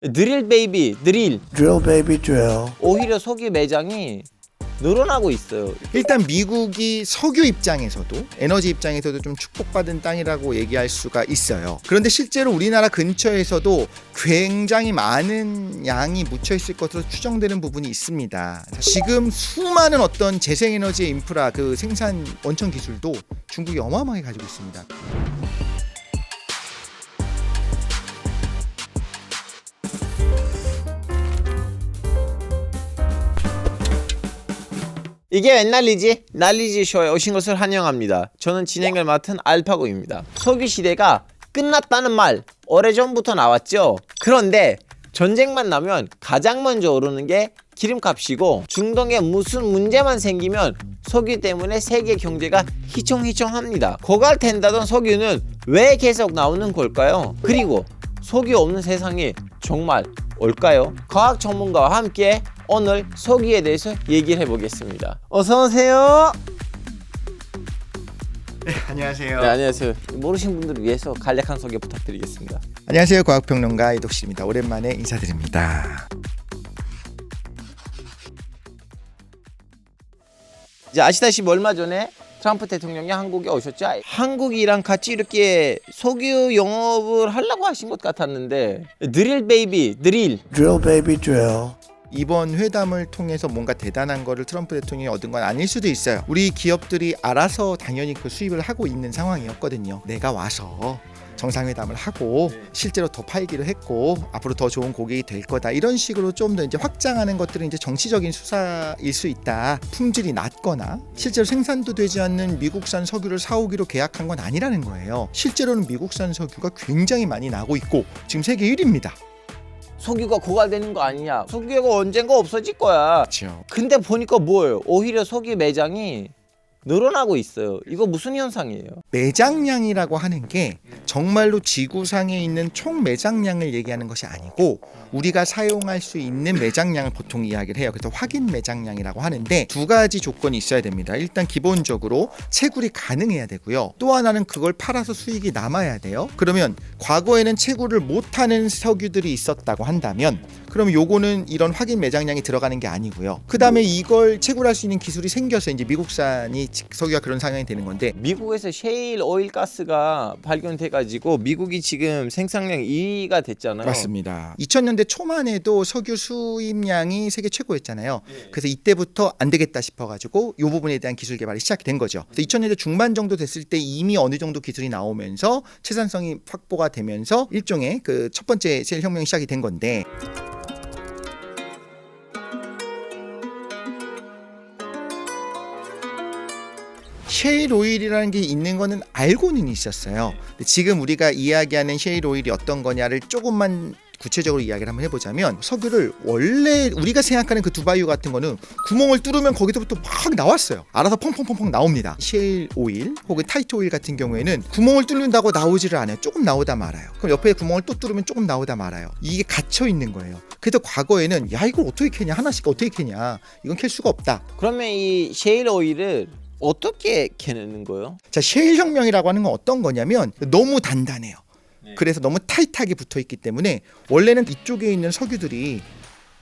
드릴 베이비 드릴. Drill baby drill. 오히려 석유 매장이 늘어나고 있어요. 일단 미국이 석유 입장에서도 에너지 입장에서도 좀 축복받은 땅이라고 얘기할 수가 있어요. 그런데 실제로 우리나라 근처에서도 굉장히 많은 양이 묻혀 있을 것으로 추정되는 부분이 있습니다. 지금 수많은 어떤 재생에너지의 인프라, 그 생산 원천 기술도 중국이 어마어마하게 가지고 있습니다. 이게 웬 난리지? 난리지 쇼에 오신 것을 환영합니다. 저는 진행을 맡은 알파고입니다. 석유 시대가 끝났다는 말 오래전부터 나왔죠. 그런데 전쟁만 나면 가장 먼저 오르는 게 기름값이고, 중동에 무슨 문제만 생기면 석유 때문에 세계 경제가 휘청휘청합니다. 고갈된다던 석유는 왜 계속 나오는 걸까요? 그리고 석유 없는 세상이 정말 올까요? 과학 전문가와 함께 오늘 석유에 대해서 얘기를 해보겠습니다. 어서 오세요. 네, 안녕하세요. 네, 안녕하세요. 모르신 분들을 위해서 간략한 소개 부탁드리겠습니다. 안녕하세요. 과학평론가 이덕수입니다. 오랜만에 인사드립니다. 이제 아시다시피 얼마 전에 트럼프 대통령이 한국에 오셨죠. 한국이랑 같이 이렇게 석유 영업을 하려고 하신 것 같았는데, 드릴 베이비 드릴. Drill baby drill. 이번 회담을 통해서 뭔가 대단한 거를 트럼프 대통령이 얻은 건 아닐 수도 있어요. 우리 기업들이 알아서 당연히 그 수입을 하고 있는 상황이었거든요. 내가 와서 정상회담을 하고 실제로 더 팔기로 했고 앞으로 더 좋은 고객이 될 거다, 이런 식으로 좀 더 이제 확장하는 것들은 이제 정치적인 수사일 수 있다. 품질이 낮거나 실제로 생산도 되지 않는 미국산 석유를 사오기로 계약한 건 아니라는 거예요. 실제로는 미국산 석유가 굉장히 많이 나고 있고 지금 세계 1위입니다. 석유가 고갈되는 거 아니냐, 석유가 언젠가 없어질 거야. 그렇죠. 근데 보니까 뭐예요? 오히려 석유 매장이 늘어나고 있어요. 이거 무슨 현상이에요? 매장량이라고 하는 게 정말로 지구상에 있는 총 매장량을 얘기하는 것이 아니고 우리가 사용할 수 있는 매장량을 보통 이야기를 해요. 그래서 확인 매장량이라고 하는데 두 가지 조건이 있어야 됩니다. 일단 기본적으로 채굴이 가능해야 되고요. 또 하나는 그걸 팔아서 수익이 남아야 돼요. 그러면 과거에는 채굴을 못하는 석유들이 있었다고 한다면 그러면 요거는 이런 확인 매장량이 들어가는 게 아니고요. 그 다음에 이걸 채굴할 수 있는 기술이 생겨서 이제 미국산이 석유가 그런 상황이 되는 건데, 미국에서 셰일 오일 가스가 발견돼가지고 미국이 지금 생산량 2위가 됐잖아요. 맞습니다. 2000년대 초만 해도 석유 수입량이 세계 최고였잖아요. 그래서 이때부터 안 되겠다 싶어가지고 이 부분에 대한 기술 개발이 시작된 거죠. 그래서 2000년대 중반 정도 됐을 때 이미 어느 정도 기술이 나오면서 채산성이 확보가 되면서 일종의 그 첫 번째 셰일 혁명이 시작이 된 건데, 셰일 오일이라는 게 있는 거는 알고는 있었어요. 근데 지금 우리가 이야기하는 셰일 오일이 어떤 거냐를 조금만 구체적으로 이야기를 한번 해보자면, 석유를 원래 우리가 생각하는 그 두바이유 같은 거는 구멍을 뚫으면 거기서부터 막 나왔어요. 알아서 펑펑펑펑 나옵니다. 셰일 오일 혹은 타이트 오일 같은 경우에는 구멍을 뚫는다고 나오지를 않아요. 조금 나오다 말아요. 그럼 옆에 구멍을 또 뚫으면 조금 나오다 말아요. 이게 갇혀 있는 거예요. 그래서 과거에는 야 이걸 어떻게 캐냐, 하나씩 어떻게 캐냐, 이건 캘 수가 없다. 그러면 이 셰일 오일을 어떻게 캐내는 거예요? 자, 셰일 혁명이라고 하는 건 어떤 거냐면 너무 단단해요. 그래서 너무 타이트하게 붙어 있기 때문에 원래는 이쪽에 있는 석유들이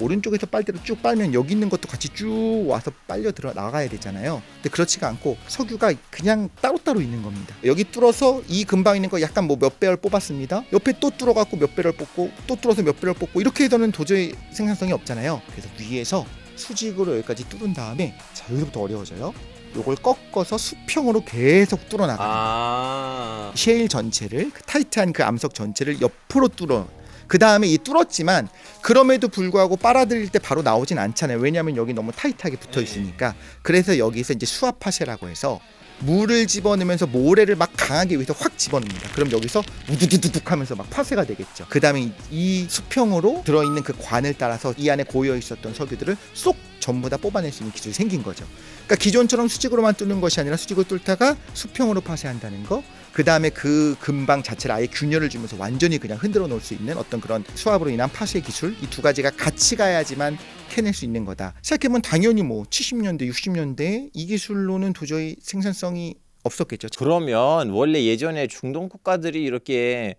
오른쪽에서 빨대로 쭉 빨면 여기 있는 것도 같이 쭉 와서 빨려 들어 나가야 되잖아요. 근데 그렇지가 않고 석유가 그냥 따로따로 있는 겁니다. 여기 뚫어서 이 근방 있는 거 약간 뭐 몇 배럴 뽑았습니다. 옆에 또 뚫어갖고 몇 배럴 뽑고 또 뚫어서 몇 배럴 뽑고 이렇게 해서는 도저히 생산성이 없잖아요. 그래서 위에서 수직으로 여기까지 뚫은 다음에, 자 여기서부터 어려워져요. 요걸 꺾어서 수평으로 계속 뚫어 나가요. 셰일 전체를, 그 타이트한 그 암석 전체를 옆으로 뚫어. 그 다음에 이 뚫었지만 그럼에도 불구하고 빨아들일 때 바로 나오진 않잖아요. 왜냐하면 여기 너무 타이트하게 붙어 있으니까. 그래서 여기서 이제 수압파쇄라고 해서 물을 집어넣으면서 모래를 막 강하게 위에서 확 집어넣습니다. 그럼 여기서 우두두두둑 하면서 막 파쇄가 되겠죠. 그 다음에 이 수평으로 들어있는 그 관을 따라서 이 안에 고여 있었던 석유들을 쏙 전부 다 뽑아낼 수 있는 기술이 생긴 거죠. 그러니까 기존처럼 수직으로만 뚫는 것이 아니라 수직으로 뚫다가 수평으로 파쇄한다는 거, 그 다음에 그 근방 자체를 아예 균열을 주면서 완전히 그냥 흔들어 놓을 수 있는 어떤 그런 수압으로 인한 파쇄 기술, 이 두 가지가 같이 가야지만 캐낼 수 있는 거다. 생각해보면 당연히 뭐 70년대 60년대에 이 기술로는 도저히 생산성이 없었겠죠. 그러면 원래 예전에 중동 국가들이 이렇게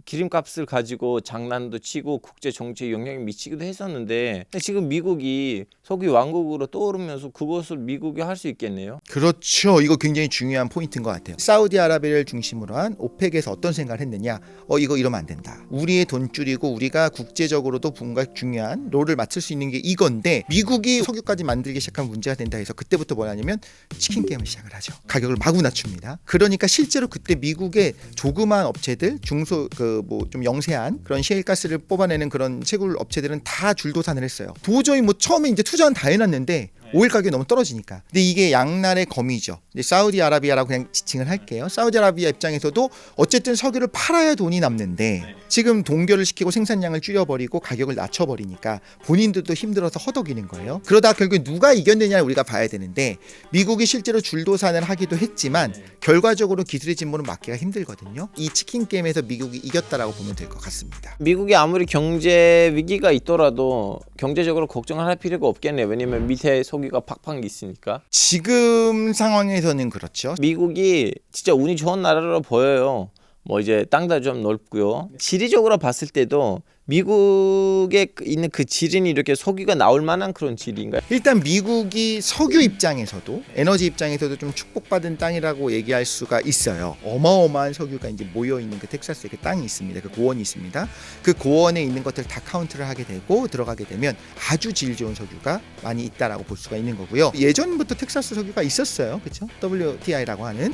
기름값을 가지고 장난도 치고 국제 정치에 영향을 미치기도 했었는데 지금 미국이 석유 왕국으로 떠오르면서 그것을 미국이 할 수 있겠네요. 그렇죠. 이거 굉장히 중요한 포인트인 것 같아요. 사우디아라비아를 중심으로 한 오펙에서 어떤 생각을 했느냐. 이거 이러면 안 된다. 우리의 돈줄이고 우리가 국제적으로도 뭔가 중요한 롤을 맡을 수 있는 게 이건데 미국이 석유까지 만들기 시작하면 문제가 된다 해서 그때부터 뭐냐면 치킨 게임을 시작을 하죠. 가격을 마구 낮춥니다. 그러니까 실제로 그때 미국의 조그마한 업체들 중소 뭐 좀 영세한 그런 셰일가스를 뽑아내는 그런 채굴 업체들은 다 줄도산을 했어요. 도저히 뭐 처음에 이제 투자는 다 해놨는데 오일 가격이 너무 떨어지니까. 근데 이게 양날의 검이죠. 사우디아라비아라고 그냥 지칭을 할게요. 사우디아라비아 입장에서도 어쨌든 석유를 팔아야 돈이 남는데 지금 동결을 시키고 생산량을 줄여버리고 가격을 낮춰버리니까 본인들도 힘들어서 허덕이는 거예요. 그러다 결국 누가 이겼느냐를 우리가 봐야 되는데 미국이 실제로 줄도산을 하기도 했지만 결과적으로 기술의 진보는 막기가 힘들거든요. 이 치킨 게임에서 미국이 이겼다라고 보면 될 것 같습니다. 미국이 아무리 경제 위기가 있더라도 경제적으로 걱정을 할 필요가 없겠네요. 왜냐면 밑에 석유가 팍팍 있으니까. 지금 상황에서는 그렇죠. 미국이 진짜 운이 좋은 나라로 보여요. 뭐 이제 땅도 좀 넓고요. 지리적으로 봤을 때도 미국에 있는 그 지리는 이렇게 석유가 나올 만한 그런 지리인가요? 일단 미국이 석유 입장에서도 에너지 입장에서도 좀 축복받은 땅이라고 얘기할 수가 있어요. 어마어마한 석유가 이제 모여 있는 그 텍사스에 그 땅이 있습니다. 그 고원이 있습니다. 그 고원에 있는 것들 다 카운트를 하게 되고 들어가게 되면 아주 질 좋은 석유가 많이 있다라고 볼 수가 있는 거고요. 예전부터 텍사스 석유가 있었어요. 그렇죠? WTI라고 하는.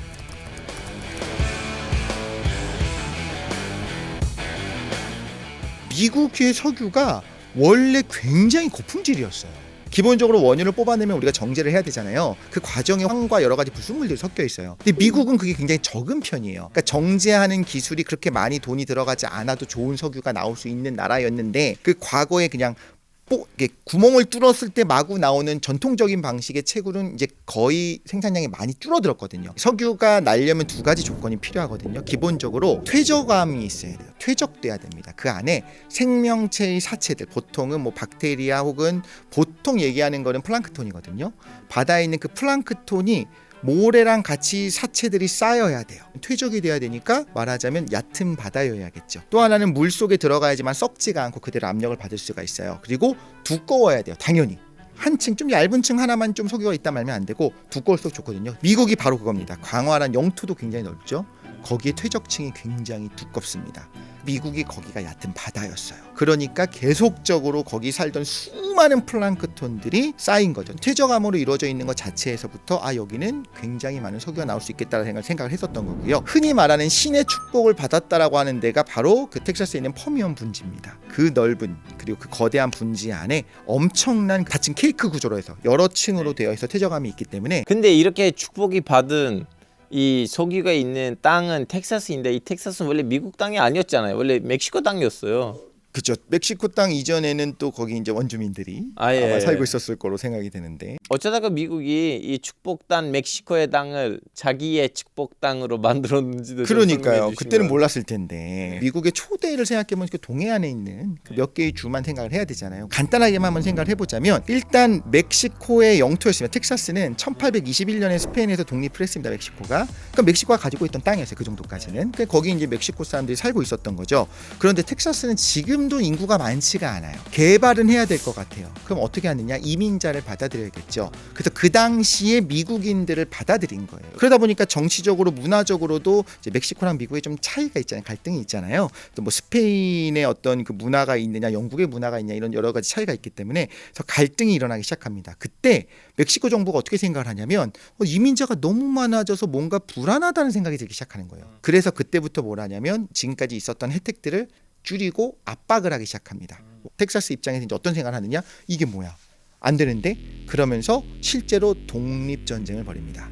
미국의 석유가 원래 굉장히 고품질이었어요. 기본적으로 원유를 뽑아내면 우리가 정제를 해야 되잖아요. 그 과정에 황과 여러 가지 불순물들이 섞여 있어요. 근데 미국은 그게 굉장히 적은 편이에요. 그러니까 정제하는 기술이 그렇게 많이 돈이 들어가지 않아도 좋은 석유가 나올 수 있는 나라였는데 그 과거에 그냥 이렇게 구멍을 뚫었을 때 마구 나오는 전통적인 방식의 채굴은 이제 거의 생산량이 많이 줄어들었거든요. 석유가 날려면 두 가지 조건이 필요하거든요. 기본적으로 퇴적암이 있어야 돼요. 퇴적돼야 됩니다. 그 안에 생명체의 사체들, 보통은 뭐 박테리아 혹은 보통 얘기하는 거는 플랑크톤이거든요. 바다에 있는 그 플랑크톤이 모래랑 같이 사체들이 쌓여야 돼요. 퇴적이 돼야 되니까 말하자면 얕은 바다여야겠죠. 또 하나는 물 속에 들어가야지만 썩지가 않고 그대로 압력을 받을 수가 있어요. 그리고 두꺼워야 돼요. 당연히. 한 층 좀 얇은 층 하나만 좀 석유가 있다 말면 안 되고 두꺼울수록 좋거든요. 미국이 바로 그겁니다. 광활한 영토도 굉장히 넓죠. 거기에 퇴적층이 굉장히 두껍습니다. 미국이 거기가 얕은 바다였어요. 그러니까 계속적으로 거기 살던 수많은 플랑크톤들이 쌓인 거죠. 퇴적암으로 이루어져 있는 것 자체에서부터 여기는 굉장히 많은 석유가 나올 수 있겠다라는 생각을 했었던 거고요. 흔히 말하는 신의 축복을 받았다라고 하는 데가 바로 그 텍사스에 있는 퍼미언 분지입니다. 그 넓은 그리고 그 거대한 분지 안에 엄청난 닫힌 케이크 구조로 해서 여러 층으로 되어 있어 퇴적암이 있기 때문에. 근데 이렇게 축복이 받은 이 석유가 있는 땅은 텍사스인데 이 텍사스는 원래 미국 땅이 아니었잖아요. 원래 멕시코 땅이었어요. 그렇죠. 멕시코 땅 이전에는 또 거기 이제 원주민들이 아마 살고 있었을 거로 생각이 되는데 어쩌다가 미국이 이 축복 땅 멕시코의 땅을 자기의 축복 땅으로 만들었는지도 그러니까요. 그때는 몰랐을 텐데 미국의 초대를 생각해보면 그 동해안에 있는 그 몇 개의 주만 생각을 해야 되잖아요. 간단하게만 한번 생각을 해보자면 일단 멕시코의 영토였습니다. 텍사스는 1821년에 스페인에서 독립을 했습니다. 멕시코가. 그러니까 멕시코가 가지고 있던 땅이었어요. 그 정도까지는. 그러니까 거기 이제 멕시코 사람들이 살고 있었던 거죠. 그런데 텍사스는 지금도 인구가 많지가 않아요. 개발은 해야 될 것 같아요. 그럼 어떻게 하느냐? 이민자를 받아들여야겠죠. 그래서 그 당시에 미국인들을 받아들인 거예요. 그러다 보니까 정치적으로 문화적으로도 이제 멕시코랑 미국에 좀 차이가 있잖아요. 갈등이 있잖아요. 또 뭐 스페인의 어떤 그 문화가 있느냐, 영국의 문화가 있냐 이런 여러 가지 차이가 있기 때문에 그래서 갈등이 일어나기 시작합니다. 그때 멕시코 정부가 어떻게 생각을 하냐면 이민자가 너무 많아져서 뭔가 불안하다는 생각이 들기 시작하는 거예요. 그래서 그때부터 뭘 하냐면 지금까지 있었던 혜택들을 줄이고 압박을 하기 시작합니다. 텍사스 입장에서 이제 어떤 생각을 하느냐? 이게 뭐야? 안 되는데? 그러면서 실제로 독립전쟁을 벌입니다.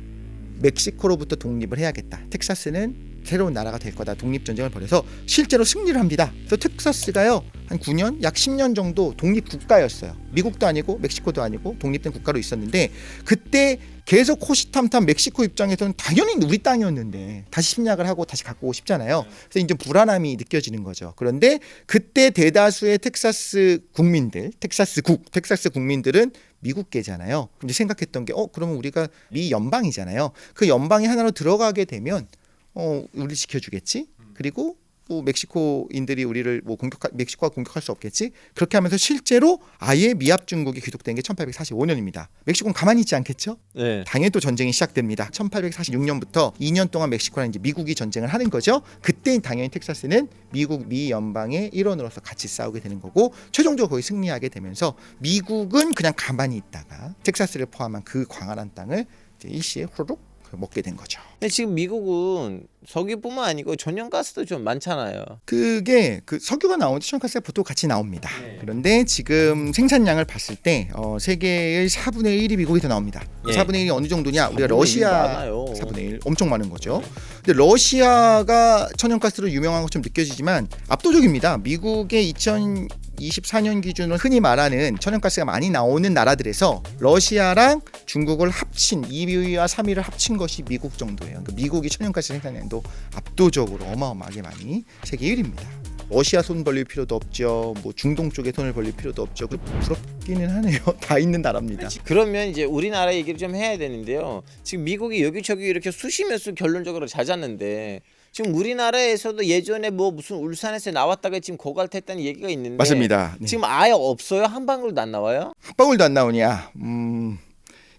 멕시코로부터 독립을 해야겠다. 텍사스는 새로운 나라가 될 거다. 독립전쟁을 벌여서 실제로 승리를 합니다. 그래서 텍사스가요 한 9년, 약 10년 정도 독립국가였어요. 미국도 아니고 멕시코도 아니고 독립된 국가로 있었는데 그때 계속 호시탐탐 멕시코 입장에서는 당연히 우리 땅이었는데 다시 침략을 하고 다시 갖고 오고 싶잖아요. 그래서 이제 불안함이 느껴지는 거죠. 그런데 그때 대다수의 텍사스 국민들, 텍사스 국민들은 미국계잖아요. 근데 생각했던 게 그러면 우리가 미 연방이잖아요. 그 연방이 하나로 들어가게 되면 우리 지켜주겠지. 그리고 뭐 멕시코인들이 우리를 뭐 멕시코가 공격할 수 없겠지. 그렇게 하면서 실제로 아예 미합 중국이 귀속된 게 1845년입니다. 멕시코는 가만히 있지 않겠죠? 네. 당연히 또 전쟁이 시작됩니다. 1846년부터 2년 동안 멕시코랑 이제 미국이 전쟁을 하는 거죠. 그때 당연히 텍사스는 미 연방의 일원으로서 같이 싸우게 되는 거고 최종적으로 거의 승리하게 되면서 미국은 그냥 가만히 있다가 텍사스를 포함한 그 광활한 땅을 이제 일시에 후루룩 먹게 된 거죠. 근데 지금 미국은 석유뿐만 아니고 천연가스도 좀 많잖아요. 그게 그 석유가 나오는데 천연가스가 보통 같이 나옵니다. 그런데 지금 생산량을 봤을 때 세계의 4분의 1이 미국에서 나옵니다. 예. 4분의 1이 어느 정도냐? 우리가 4분의 1 러시아 많아요. 4분의 1 엄청 많은 거죠. 근데 러시아가 천연가스로 유명한 것처럼 느껴지지만 압도적입니다. 미국의 2024년 기준으로 흔히 말하는 천연가스가 많이 나오는 나라들에서 러시아랑 중국을 합친 2위와 3위를 합친 것이 미국 정도예요. 그러니까 미국이 천연가스 생산량도 압도적으로 어마어마하게 많이 세계 1위입니다. 러시아 손 벌릴 필요도 없죠. 뭐 중동 쪽에 손을 벌릴 필요도 없죠. 부럽기는 하네요. 다 있는 나라입니다. 그러면 이제 우리나라 얘기를 좀 해야 되는데요. 지금 미국이 여기저기 이렇게 수시몇 수 결론적으로 잦았는데 지금 우리나라에서도 예전에 뭐 무슨 울산에서 나왔다가 지금 고갈됐다는 얘기가 있는데 맞습니다. 네. 지금 아예 없어요? 한 방울도 안 나와요? 한 방울도 안 나오냐?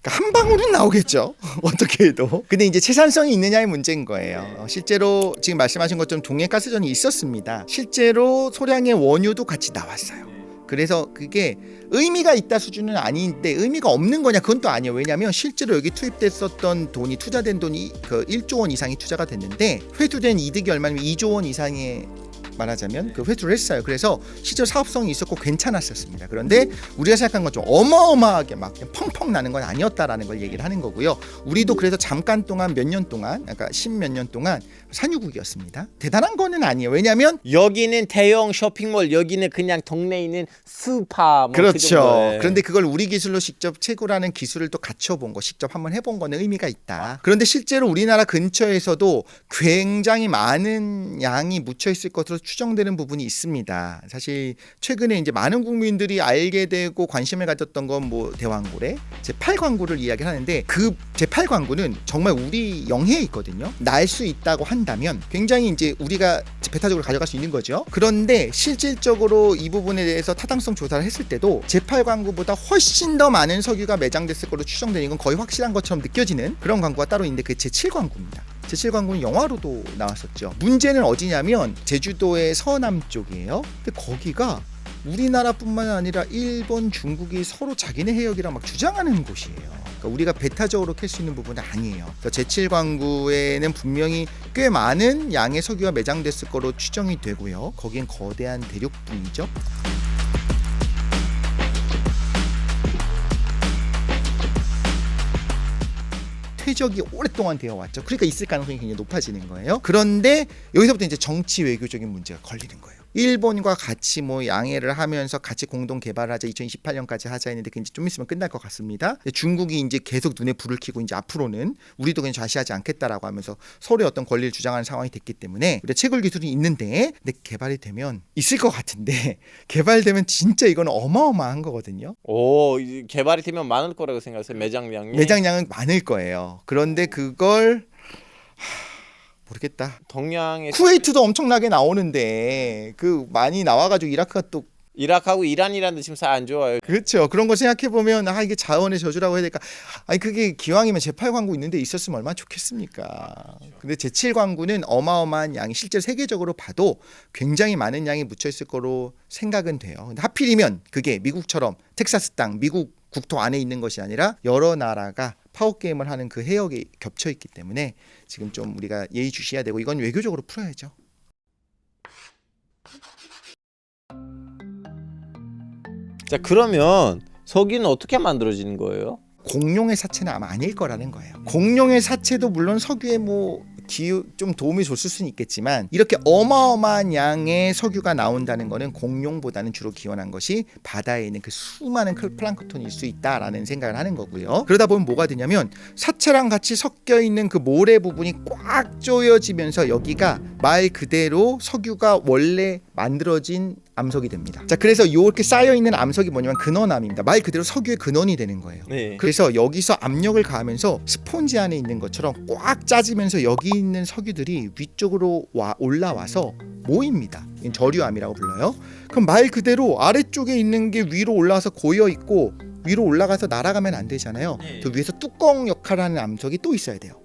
그러니까 한 방울은 나오겠죠. 어떻게 해도. 근데 이제 채산성이 있느냐의 문제인 거예요. 실제로 지금 말씀하신 것처럼 동해 가스전이 있었습니다. 실제로 소량의 원유도 같이 나왔어요. 그래서 그게 의미가 있다 수준은 아닌데 의미가 없는 거냐 그건 또 아니에요. 왜냐하면 실제로 여기 투입됐었던 돈이 투자된 돈이 그 1조 원 이상이 투자가 됐는데 회수된 이득이 얼마냐면 2조 원 이상의 말하자면 그 회수를 했어요. 그래서 실제로 사업성이 있었고 괜찮았었습니다. 그런데 우리가 생각한 건 좀 어마어마하게 막 펑펑 나는 건 아니었다라는 걸 얘기를 하는 거고요. 우리도 그래서 잠깐 동안 몇 년 동안, 그러니까 10몇 년 동안 산유국이었습니다. 대단한 거는 아니에요. 왜냐하면 여기는 대형 쇼핑몰, 여기는 그냥 동네에 있는 스파 뭐 그렇죠. 그 정도에. 그런데 그걸 우리 기술로 직접 채굴하는 기술을 또 갖춰본 거, 직접 한번 해본 거는 의미가 있다. 그런데 실제로 우리나라 근처에서도 굉장히 많은 양이 묻혀 있을 것으로 추정되는 부분이 있습니다. 사실 최근에 이제 많은 국민들이 알게 되고 관심을 가졌던 건 뭐 대왕고래, 제8광구를 이야기를 하는데 그 제8광구는 정말 우리 영해에 있거든요. 날 수 있다고 한다면 굉장히 이제 우리가 배타적으로 가져갈 수 있는 거죠. 그런데 실질적으로 이 부분에 대해서 타당성 조사를 했을 때도 제8광구보다 훨씬 더 많은 석유가 매장됐을 걸로 추정되는 건 거의 확실한 것처럼 느껴지는 그런 광구가 따로 있는데 그 제7광구입니다. 제7광구는 영화로도 나왔었죠. 문제는 어디냐면 제주도의 서남쪽이에요. 근데 거기가 우리나라뿐만 아니라 일본, 중국이 서로 자기네 해역이라 막 주장하는 곳이에요. 그러니까 우리가 배타적으로 캘 수 있는 부분은 아니에요. 그러니까 제7광구에는 분명히 꽤 많은 양의 석유가 매장됐을 거로 추정이 되고요. 거긴 거대한 대륙붕이죠. 퇴적이 오랫동안 되어 왔죠. 그러니까 있을 가능성이 굉장히 높아지는 거예요. 그런데 여기서부터 이제 정치 외교적인 문제가 걸리는 거예요. 일본과 같이 뭐 양해를 하면서 같이 공동 개발을 하자 2028년까지 하자 했는데 그게 이제 좀 있으면 끝날 것 같습니다. 중국이 이제 계속 눈에 불을 켜고 이제 앞으로는 우리도 그냥 좌시하지 않겠다라고 하면서 서로의 어떤 권리를 주장하는 상황이 됐기 때문에 우리가 채굴 기술이 있는데 근데 개발이 되면 있을 것 같은데 개발되면 진짜 이건 어마어마한 거거든요. 오, 이제 개발이 되면 많을 거라고 생각했어요. 매장량이. 매장량은 많을 거예요. 그런데 그걸 모르겠다. 동양의 쿠웨이트도 엄청나게 나오는데 그 많이 나와가지고 이라크가 또 이라크하고 이란이란도 지금 사이 안 좋아요. 그렇죠. 그런 거 생각해 보면 이게 자원의 저주라고 해야 될까? 아니 그게 기왕이면 제8광구 있는데 있었으면 얼마나 좋겠습니까? 근데 제7광구는 어마어마한 양이 실제 세계적으로 봐도 굉장히 많은 양이 묻혀 있을 거로 생각은 돼요. 근데 하필이면 그게 미국처럼 텍사스 땅, 미국 국토 안에 있는 것이 아니라 여러 나라가 파워게임을 하는 그 해역에 겹쳐 있기 때문에 지금 좀 우리가 예의주시해야 되고 이건 외교적으로 풀어야죠. 자, 그러면 석유는 어떻게 만들어지는 거예요? 공룡의 사체는 아마 아닐 거라는 거예요. 공룡의 사체도 물론 석유에 뭐 좀 도움이 줬을 수는 있겠지만 이렇게 어마어마한 양의 석유가 나온다는 거는 공룡보다는 주로 기원한 것이 바다에 있는 그 수많은 플랑크톤일 수 있다라는 생각을 하는 거고요. 그러다 보면 뭐가 되냐면 사체랑 같이 섞여 있는 그 모래 부분이 꽉 조여지면서 여기가 말 그대로 석유가 원래 만들어진 암석이 됩니다. 자, 그래서 이렇게 쌓여 있는 암석이 뭐냐면 근원암입니다. 말 그대로 석유의 근원이 되는 거예요. 네. 그래서 여기서 압력을 가하면서 스폰지 안에 있는 것처럼 꽉 짜지면서 여기 있는 석유들이 위쪽으로 올라와서 모입니다. 이건 저류암이라고 불러요. 그럼 말 그대로 아래쪽에 있는 게 위로 올라와서 고여 있고 위로 올라가서 날아가면 안 되잖아요. 그 위에서 뚜껑 역할을 하는 암석이 또 있어야 돼요.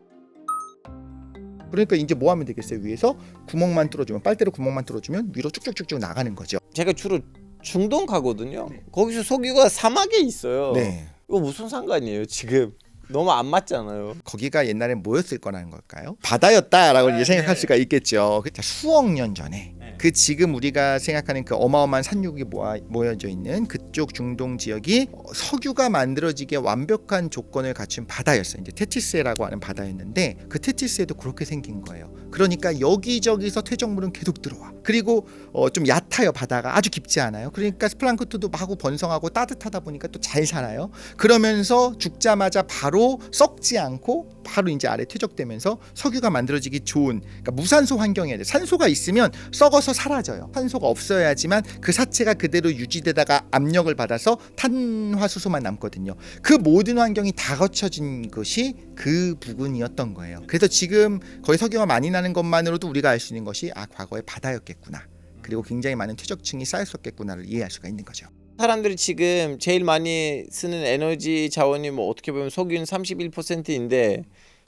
그러니까 이제 뭐 하면 되겠어요? 위에서 구멍만 뚫어주면, 빨대로 구멍만 뚫어주면 위로 쭉쭉쭉쭉 나가는 거죠. 제가 주로 중동 가거든요. 거기서 석유가 사막에 있어요. 네. 이거 무슨 상관이에요? 지금 너무 안 맞잖아요. 거기가 옛날에 뭐였을 거라는 걸까요? 바다였다라고 이제 생각할 수가 있겠죠. 자, 수억 년 전에 그 지금 우리가 생각하는 그 어마어마한 산육이 모여져 있는 그쪽 중동 지역이 석유가 만들어지기에 완벽한 조건을 갖춘 바다였어요. 이제 테티스해라고 하는 바다였는데 그 테티스해도 그렇게 생긴 거예요. 그러니까 여기저기서 퇴적물은 계속 들어와. 그리고 좀 얕아요. 바다가 아주 깊지 않아요. 그러니까 스플랑크톤도 마구 번성하고 따뜻하다 보니까 또 잘 살아요. 그러면서 죽자마자 바로 썩지 않고 바로 이제 아래 퇴적되면서 석유가 만들어지기 좋은, 그러니까 무산소 환경이어야 돼. 산소가 있으면 썩어서 사라져요. 산소가 없어야지만 그 사체가 그대로 유지되다가 압력을 받아서 탄화수소만 남거든요. 그 모든 환경이 다 갖춰진 것이 그 부근이었던 거예요. 그래서 지금 거기 석유가 많이 나는 것만으로도 우리가 알 수 있는 것이 과거에 바다였겠구나. 그리고 굉장히 많은 퇴적층이 쌓였었겠구나를 이해할 수가 있는 거죠. 사람들이 지금 제일 많이 쓰는 에너지 자원이 뭐 어떻게 보면 석유는 31%인데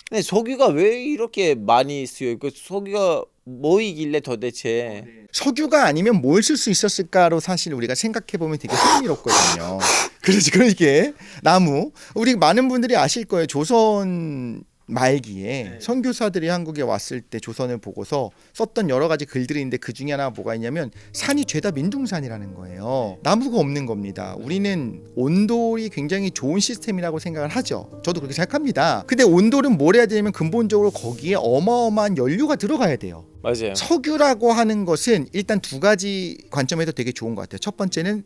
근데 석유가 왜 이렇게 많이 쓰여요? 그 석유가 뭐이길래 도대체? 석유가 아니면 뭘 쓸 수 있었을까로 사실 우리가 생각해보면 되게 흥미롭거든요. 그렇지, 그러니까 나무, 우리 많은 분들이 아실 거예요. 조선 말기에 선교사들이 한국에 왔을 때 조선을 보고서 썼던 여러 가지 글들이 있는데 그 중에 하나가 뭐가 있냐면 산이 죄다 민둥산이라는 거예요. 나무가 없는 겁니다. 우리는 온돌이 굉장히 좋은 시스템이라고 생각을 하죠. 저도 그렇게 생각합니다. 근데 온돌은 뭘 해야 되냐면 근본적으로 거기에 어마어마한 연료가 들어가야 돼요. 맞아요. 석유라고 하는 것은 일단 두 가지 관점에서 되게 좋은 것 같아요. 첫 번째는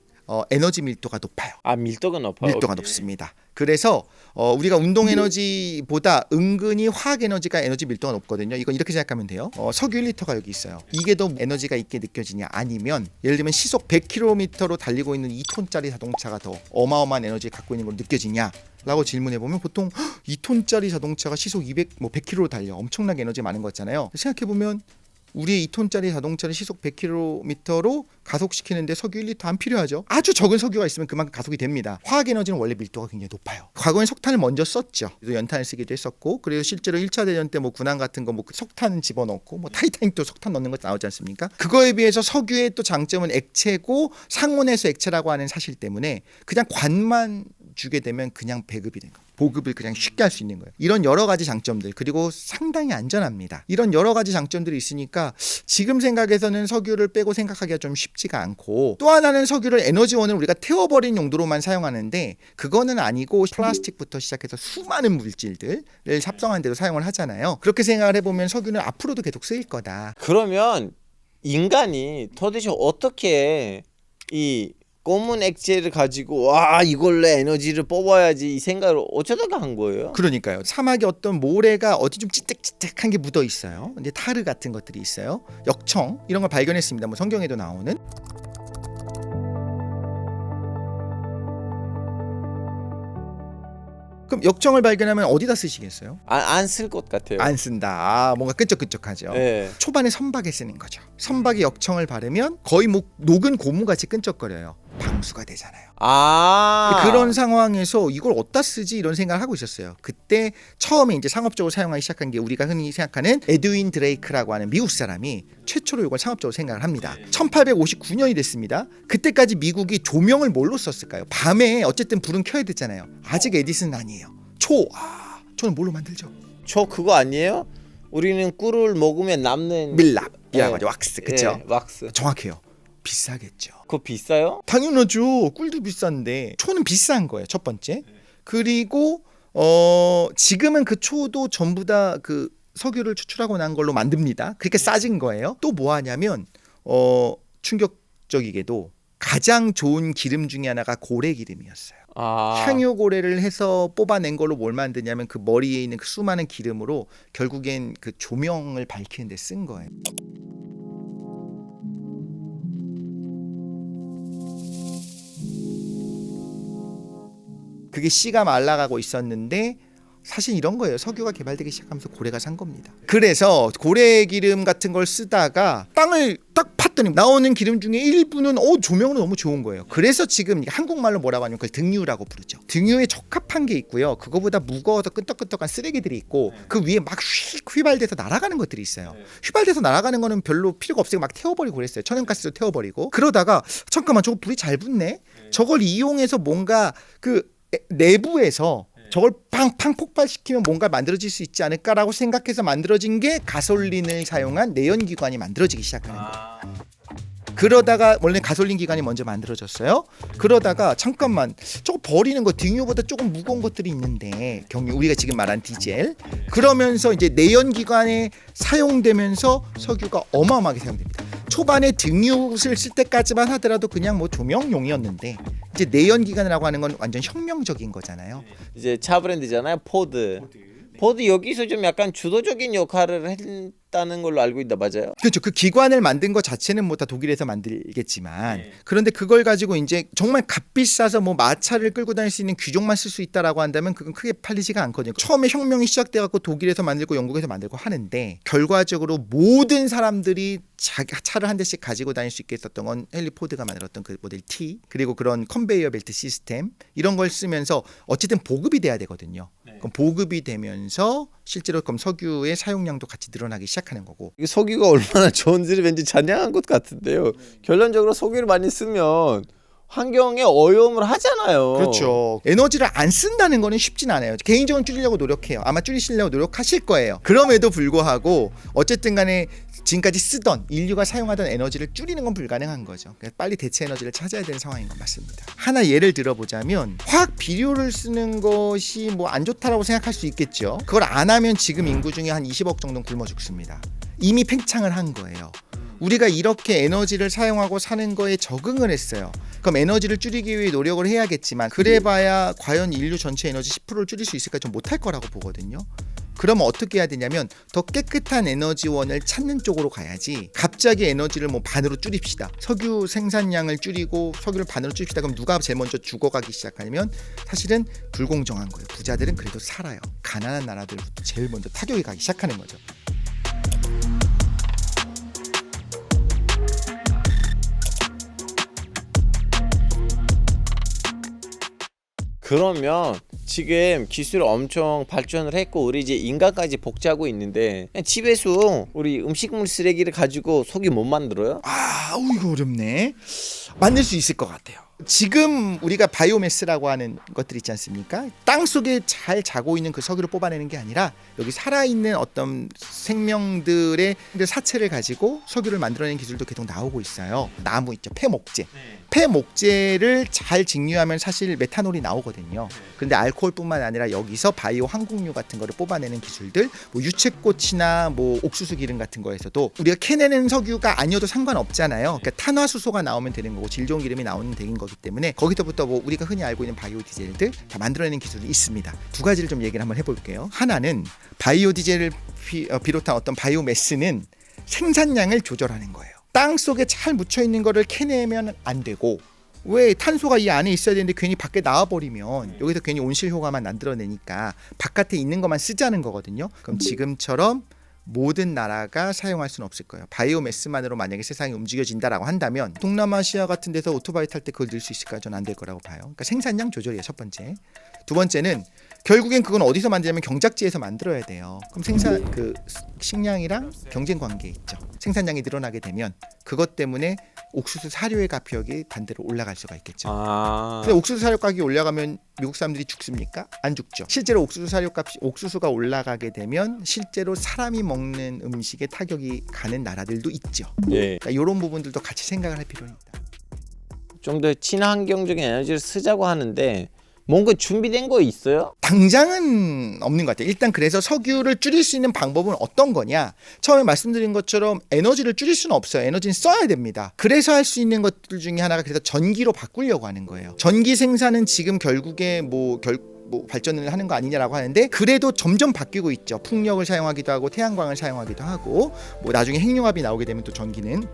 에너지 밀도가 높아요. 밀도가 높아요. 밀도가 높습니다. 그래서 우리가 운동 에너지보다 은근히 화학 에너지가 에너지 밀도가 높거든요. 이건 이렇게 생각하면 돼요. 석유 1리터가 여기 있어요. 이게 더 에너지가 있게 느껴지냐? 아니면 예를 들면 시속 100km로 달리고 있는 2톤짜리 자동차가 더 어마어마한 에너지를 갖고 있는 걸로 느껴지냐? 라고 질문해 보면 보통 2톤짜리 자동차가 시속 100km로 달려 엄청나게 에너지 많은 거 같잖아요. 생각해 보면 우리의 2톤짜리 자동차를 시속 100km로 가속시키는데 석유 1리터 안 필요하죠. 아주 적은 석유가 있으면 그만큼 가속이 됩니다. 화학 에너지는 원래 밀도가 굉장히 높아요. 과거엔 석탄을 먼저 썼죠. 그래서 연탄을 쓰기도 했었고, 그리고 실제로 1차 대전 때 뭐 군함 같은 거 뭐 석탄 집어넣고 뭐 타이타닉도 석탄 넣는 거 나오지 않습니까? 그거에 비해서 석유의 또 장점은 액체고 상온에서 액체라고 하는 사실 때문에 그냥 관만 주게 되면 그냥 배급이 된 거예요. 보급을 그냥 쉽게 할 수 있는 거예요. 이런 여러 가지 장점들, 그리고 상당히 안전합니다. 이런 여러 가지 장점들이 있으니까 지금 생각에서는 석유를 빼고 생각하기가 좀 쉽지가 않고, 또 하나는 석유를 에너지원을 우리가 태워버린 용도로만 사용하는데 그거는 아니고 플라스틱부터 시작해서 수많은 물질들을 합성한 데도 사용을 하잖아요. 그렇게 생각을 해보면 석유는 앞으로도 계속 쓰일 거다. 그러면 인간이 도대체 어떻게 이 검은 액체를 가지고 와 이걸로 에너지를 뽑아야지 이 생각을 어쩌다가 한 거예요? 그러니까요. 사막에 어떤 모래가 어디 좀 찌득찌득한 게 묻어 있어요. 근데 타르 같은 것들이 있어요. 역청 이런 걸 발견했습니다. 뭐 성경에도 나오는. 그럼 역청을 발견하면 어디다 쓰시겠어요? 안 쓸 것 같아요. 안 쓴다. 뭔가 끈적끈적하죠. 네. 초반에 선박에 쓰는 거죠. 선박에 역청을 바르면 거의 뭐 녹은 고무같이 끈적거려요. 방수가 되잖아요. 그런 상황에서 이걸 어디다 쓰지 이런 생각을 하고 있었어요. 그때 처음에 이제 상업적으로 사용하기 시작한 게 우리가 흔히 생각하는 에드윈 드레이크라고 하는 미국 사람이 최초로 이걸 상업적으로 생각을 합니다. 1859년이 됐습니다. 그때까지 미국이 조명을 뭘로 썼을까요? 밤에 어쨌든 불은 켜야 되잖아요. 아직 에디슨은 아니에요. 초는 뭘로 만들죠? 저 그거 아니에요? 우리는 꿀을 먹으면 남는 밀랍이라고 하죠. 왁스, 그렇죠? 왁스. 정확해요. 비싸겠죠. 그거 비싸요? 당연하죠. 꿀도 비싼데 초는 비싼 거예요. 첫 번째. 그리고 지금은 그 초도 전부 다 그 석유를 추출하고 난 걸로 만듭니다. 그렇게 싸진 거예요. 또 뭐 하냐면 충격적이게도 가장 좋은 기름 중에 하나가 고래 기름이었어요. 향유 고래를 해서 뽑아낸 걸로 뭘 만드냐면 그 머리에 있는 그 수많은 기름으로 결국엔 그 조명을 밝히는 데 쓴 거예요. 그게 씨가 말라가고 있었는데 사실 이런 거예요. 석유가 개발되기 시작하면서 고래가 산 겁니다. 그래서 고래 기름 같은 걸 쓰다가 땅을 딱 팠더니 나오는 기름 중에 일부는 조명으로 너무 좋은 거예요. 그래서 지금 한국말로 뭐라고 하냐면 그걸 등유라고 부르죠. 등유에 적합한 게 있고요. 그거보다 무거워서 끈적끈적한 쓰레기들이 있고 그 위에 막 휘발돼서 날아가는 것들이 있어요. 휘발돼서 날아가는 거는 별로 필요가 없어요. 막 태워버리고 그랬어요. 천연가스도 태워버리고. 그러다가 잠깐만 저거 불이 잘 붙네. 저걸 이용해서 뭔가 그 내부에서 저걸 팡팡 폭발시키면 뭔가 만들어질 수 있지 않을까라고 생각해서 만들어진 게 가솔린을 사용한 내연기관이 만들어지기 시작하는 거예요. 그러다가 원래 가솔린 기관이 먼저 만들어졌어요. 그러다가 잠깐만 저거 버리는 거 등유보다 조금 무거운 것들이 있는데 우리가 지금 말한 디젤 그러면서 이제 내연기관에 사용되면서 석유가 어마어마하게 사용됩니다. 초반에 등유를 쓸 때까지만 하더라도 그냥 뭐 조명용이었는데 이제 내연기관이라고 하는 건 완전 혁명적인 거잖아요. 이제 차 브랜드잖아요. 포드 여기서 좀 약간 주도적인 역할을 했다는 걸로 알고 있다. 맞아요? 그렇죠. 그 기관을 만든 것 자체는 뭐 다 독일에서 만들겠지만 그런데 그걸 가지고 이제 정말 값비싸서 뭐 마차를 끌고 다닐 수 있는 귀족만 쓸 수 있다라고 한다면 그건 크게 팔리지가 않거든요. 처음에 혁명이 시작돼 갖고 독일에서 만들고 영국에서 만들고 하는데 결과적으로 모든 사람들이 자기 차를 한 대씩 가지고 다닐 수 있게 했었던 건 헨리 포드가 만들었던 그 모델 T 그리고 그런 컨베이어 벨트 시스템 이런 걸 쓰면서 어쨌든 보급이 돼야 되거든요. 그럼 보급이 되면서 실제로 그럼 석유의 사용량도 같이 늘어나기 시작하는 거고. 이게 석유가 얼마나 좋은지를 왠지 찬양한 것 같은데요. 결론적으로 석유를 많이 쓰면 환경에 어려움을 하잖아요. 그렇죠. 에너지를 안 쓴다는 거는 쉽진 않아요. 개인적으로 줄이려고 노력해요. 아마 줄이시려고 노력하실 거예요. 그럼에도 불구하고 어쨌든 간에 지금까지 쓰던 인류가 사용하던 에너지를 줄이는 건 불가능한 거죠. 그래서 빨리 대체 에너지를 찾아야 되는 상황인 건 맞습니다. 하나 예를 들어보자면 화학 비료를 쓰는 것이 뭐 안 좋다라고 생각할 수 있겠죠. 그걸 안 하면 지금 인구 중에 한 20억 정도는 굶어 죽습니다. 이미 팽창을 한 거예요. 우리가 이렇게 에너지를 사용하고 사는 거에 적응을 했어요. 그럼 에너지를 줄이기 위해 노력을 해야겠지만 그래봐야 과연 인류 전체 에너지 10%를 줄일 수 있을까 좀 못할 거라고 보거든요. 그러면 어떻게 해야 되냐면 더 깨끗한 에너지원을 찾는 쪽으로 가야지 갑자기 에너지를 뭐 반으로 줄입시다. 석유 생산량을 줄이고 석유를 반으로 줄입시다. 그럼 누가 제일 먼저 죽어가기 시작하면 사실은 불공정한 거예요. 부자들은 그래도 살아요. 가난한 나라들부터 제일 먼저 타격이 가기 시작하는 거죠. 그러면 지금 기술 엄청 발전을 했고 우리 이제 인간까지 복제하고 있는데 그냥 집에서 우리 음식물 쓰레기를 가지고 석유 못 만들어요? 이거 어렵네. 만들 수 있을 것 같아요. 지금 우리가 바이오매스라고 하는 것들 있지 않습니까? 땅 속에 잘 자고 있는 그 석유를 뽑아내는 게 아니라 여기 살아있는 어떤 생명들의 사체를 가지고 석유를 만들어내는 기술도 계속 나오고 있어요. 나무 있죠. 폐목재. 폐목재를 잘 직류하면 사실 메탄올이 나오거든요. 그런데 알코올뿐만 아니라 여기서 바이오 항공유 같은 거를 뽑아내는 기술들, 뭐 유채꽃이나 뭐 옥수수 기름 같은 거에서도 우리가 캐내는 석유가 아니어도 상관없잖아요. 그러니까 탄화수소가 나오면 되는 거고 질 좋은 기름이 나오면 되는 거기 때문에 거기서부터 뭐 우리가 흔히 알고 있는 바이오 디젤들 다 만들어내는 기술이 있습니다. 두 가지를 좀 얘기를 한번 해볼게요. 하나는 바이오 디젤을 비롯한 어떤 바이오매스는 생산량을 조절하는 거예요. 땅 속에 잘 묻혀 있는 거를 캐내면 안 되고 왜 탄소가 이 안에 있어야 되는데 괜히 밖에 나와버리면 여기서 괜히 온실 효과만 만들어내니까 바깥에 있는 것만 쓰자는 거거든요. 그럼 지금처럼 모든 나라가 사용할 수는 없을 거예요. 바이오매스만으로 만약에 세상이 움직여진다라고 한다면 동남아시아 같은 데서 오토바이 탈 때 그걸 넣을 수 있을까? 저는 안 될 거라고 봐요. 그러니까 생산량 조절이에요. 첫 번째. 두 번째는 결국엔 그건 어디서 만들냐면 경작지에서 만들어야 돼요. 그럼 식량이랑 경쟁 관계 있죠. 생산량이 늘어나게 되면 그것 때문에 옥수수 사료의 가격이 반대로 올라갈 수가 있겠죠. 근데 옥수수 사료 가격이 올라가면 미국 사람들이 죽습니까? 안 죽죠. 실제로 옥수수 사료 값이 옥수수가 올라가게 되면 실제로 사람이 먹는 음식에 타격이 가는 나라들도 있죠. 예. 그러니까 이런 부분들도 같이 생각을 할 필요는 있다. 좀 더 친환경적인 에너지를 쓰자고 하는데 뭔가 준비된 거 있어요? 당장은 없는 것 같아요. 일단 그래서 석유를 줄일 수 있는 방법은 어떤 거냐? 처음에 말씀드린 것처럼 에너지를 줄일 수는 없어요. 에너지는 써야 됩니다. 그래서 할 수 있는 것들 중에 하나가 그래서 전기로 바꾸려고 하는 거예요. 전기 생산은 지금 결국에 뭐 발전을 하는 거 아니냐라고 하는데 그래도 점점 바뀌고 있죠. 풍력을 사용하기도 하고 태양광을 사용하기도 하고 뭐 나중에 핵융합이 나오게 되면 또 전기는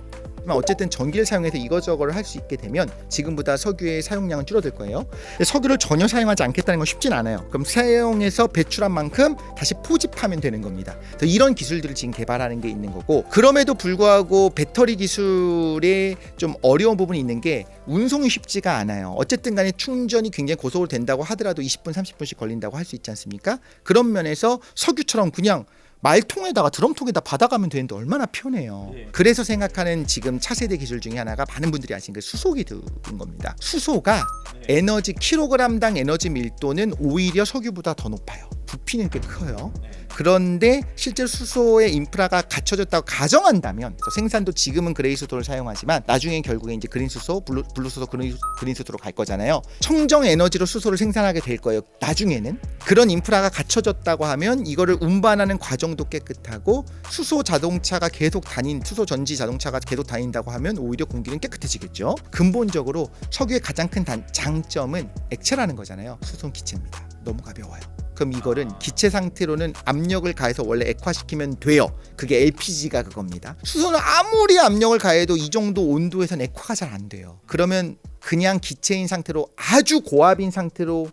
어쨌든 전기를 사용해서 이거저거를 할 수 있게 되면 지금보다 석유의 사용량은 줄어들 거예요. 근데 석유를 전혀 사용하지 않겠다는 건 쉽진 않아요. 그럼 사용해서 배출한 만큼 다시 포집하면 되는 겁니다. 그래서 이런 기술들을 지금 개발하는 게 있는 거고, 그럼에도 불구하고 배터리 기술에 좀 어려운 부분이 있는 게 운송이 쉽지가 않아요. 어쨌든 간에 충전이 굉장히 고속으로 된다고 하더라도 20분 30분씩 걸린다고 할 수 있지 않습니까? 그런 면에서 석유처럼 그냥 말통에다가 드럼통에다 받아가면 되는데 얼마나 편해요. 그래서 생각하는 지금 차세대 기술 중에 하나가 많은 분들이 아시는 그 수소 기술인 겁니다. 수소가 에너지 킬로그램당 에너지 밀도는 오히려 석유보다 더 높아요. 부피는 꽤 커요. 그런데 실제로 수소의 인프라가 갖춰졌다고 가정한다면, 그래서 생산도 지금은 그레이 수소를 사용하지만 나중엔 결국에 이제 그린 수소, 블루 수소, 그린 수소로 갈 거잖아요. 청정 에너지로 수소를 생산하게 될 거예요. 나중에는 그런 인프라가 갖춰졌다고 하면 이거를 운반하는 과정도 깨끗하고 수소 자동차가 계속 수소 전지 자동차가 계속 다닌다고 하면 오히려 공기는 깨끗해지겠죠. 근본적으로 석유의 가장 큰 장점은 액체라는 거잖아요. 수소는 기체입니다. 너무 가벼워요. 그럼 이거는 기체 상태로는 압력을 가해서 원래 액화시키면 돼요. 그게 LPG가 그겁니다. 수소는 아무리 압력을 가해도 이 정도 온도에선 액화가 잘 안 돼요. 그러면 그냥 기체인 상태로, 아주 고압인 상태로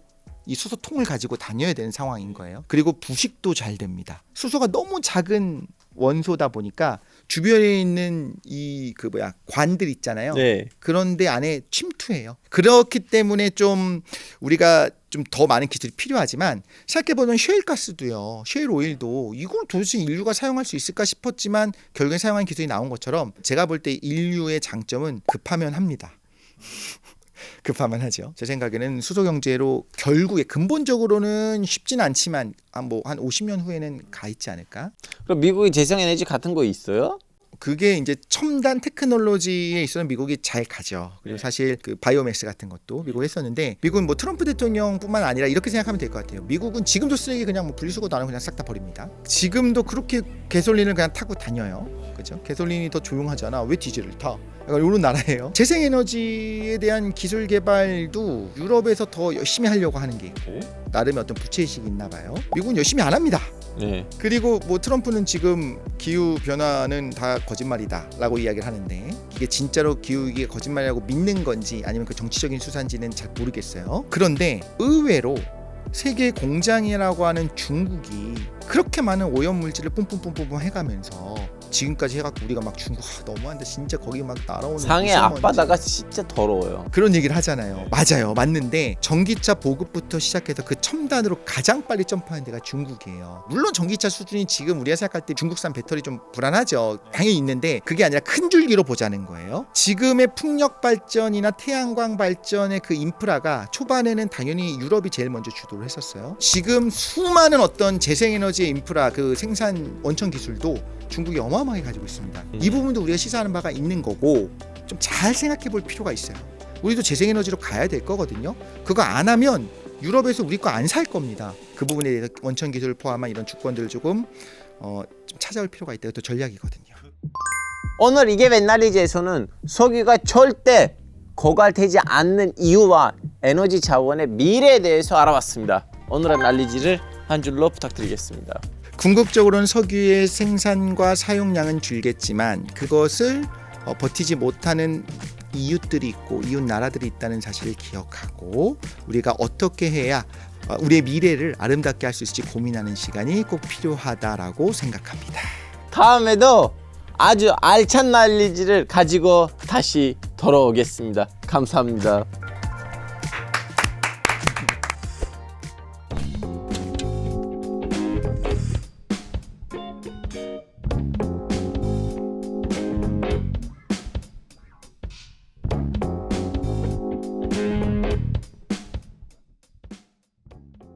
이 수소통을 가지고 다녀야 되는 상황인 거예요. 그리고 부식도 잘 됩니다. 수소가 너무 작은 원소다 보니까 주변에 있는 관들 있잖아요. 네. 그런데 안에 침투해요. 그렇기 때문에 좀 우리가 좀 더 많은 기술이 필요하지만, 생각해보면 셰일가스도요, 셰일 오일도 이걸 도대체 인류가 사용할 수 있을까 싶었지만 결국에 사용하는 기술이 나온 것처럼, 제가 볼 때 인류의 장점은 급하면 합니다. 급하면 하죠. 제 생각에는 수소 경제로 결국에 근본적으로는 쉽진 않지만 한 50년 후에는 가 있지 않을까? 그럼 미국이 재생에너지 같은 거 있어요? 그게 이제 첨단 테크놀로지에 있어서 미국이 잘 가죠. 그리고 사실 그 바이오매스 같은 것도 미국이 했었는데, 미국은 뭐 트럼프 대통령뿐만 아니라 이렇게 생각하면 될 것 같아요. 미국은 지금도 쓰레기 그냥 뭐 분리수거 나누고 그냥 싹 다 버립니다. 지금도 그렇게 가솔린을 그냥 타고 다녀요. 그죠? 가솔린이 더 조용하잖아. 왜 디젤을 타? 약간 이런 나라예요. 재생에너지에 대한 기술 개발도 유럽에서 더 열심히 하려고 하는 게 있고, 나름의 어떤 부채의식이 있나 봐요. 미국은 열심히 안 합니다. 네. 그리고 뭐 트럼프는 지금 기후 변화는 다 거짓말이다라고 이야기를 하는데, 이게 진짜로 기후위기가 거짓말이라고 믿는 건지 아니면 그 정치적인 수사인지는 잘 모르겠어요. 그런데 의외로 세계 공장이라고 하는 중국이 그렇게 많은 오염물질을 뿜뿜뿜뿜 해가면서 지금까지 해갖고 우리가 막 중국 너무한데 진짜 거기 막 날아오는 상해 미세먼지, 앞바다가 진짜 더러워요. 그런 얘기를 하잖아요. 맞아요, 맞는데 전기차 보급부터 시작해서 그 첨단으로 가장 빨리 점프하는 데가 중국이에요. 물론 전기차 수준이 지금 우리가 생각할 때 중국산 배터리 좀 불안하죠. 당연히 있는데 그게 아니라 큰 줄기로 보자는 거예요. 지금의 풍력 발전이나 태양광 발전의 그 인프라가 초반에는 당연히 유럽이 제일 먼저 주도를 했었어요. 지금 수많은 어떤 재생에너지의 인프라, 그 생산 원천 기술도 중국이 어마어마하게 가지고 있습니다. 이 부분도 우리가 시사하는 바가 있는 거고, 좀 잘 생각해 볼 필요가 있어요. 우리도 재생에너지로 가야 될 거거든요. 그거 안 하면 유럽에서 우리 거 안 살 겁니다. 그 부분에 대해서 원천 기술을 포함한 이런 주권들을 좀 찾아올 필요가 있다. 또 전략이거든요. 오늘 이게 맨날이지에서는 석유가 절대 고갈되지 않는 이유와 에너지 자원의 미래에 대해서 알아봤습니다. 오늘의 난리지를 한 줄로 부탁드리겠습니다. 궁극적으로는 석유의 생산과 사용량은 줄겠지만 그것을 버티지 못하는 이웃들이 있고 이웃 나라들이 있다는 사실을 기억하고, 우리가 어떻게 해야 우리의 미래를 아름답게 할 수 있을지 고민하는 시간이 꼭 필요하다라고 생각합니다. 다음에도 아주 알찬 난리지를 가지고 다시 돌아오겠습니다. 감사합니다.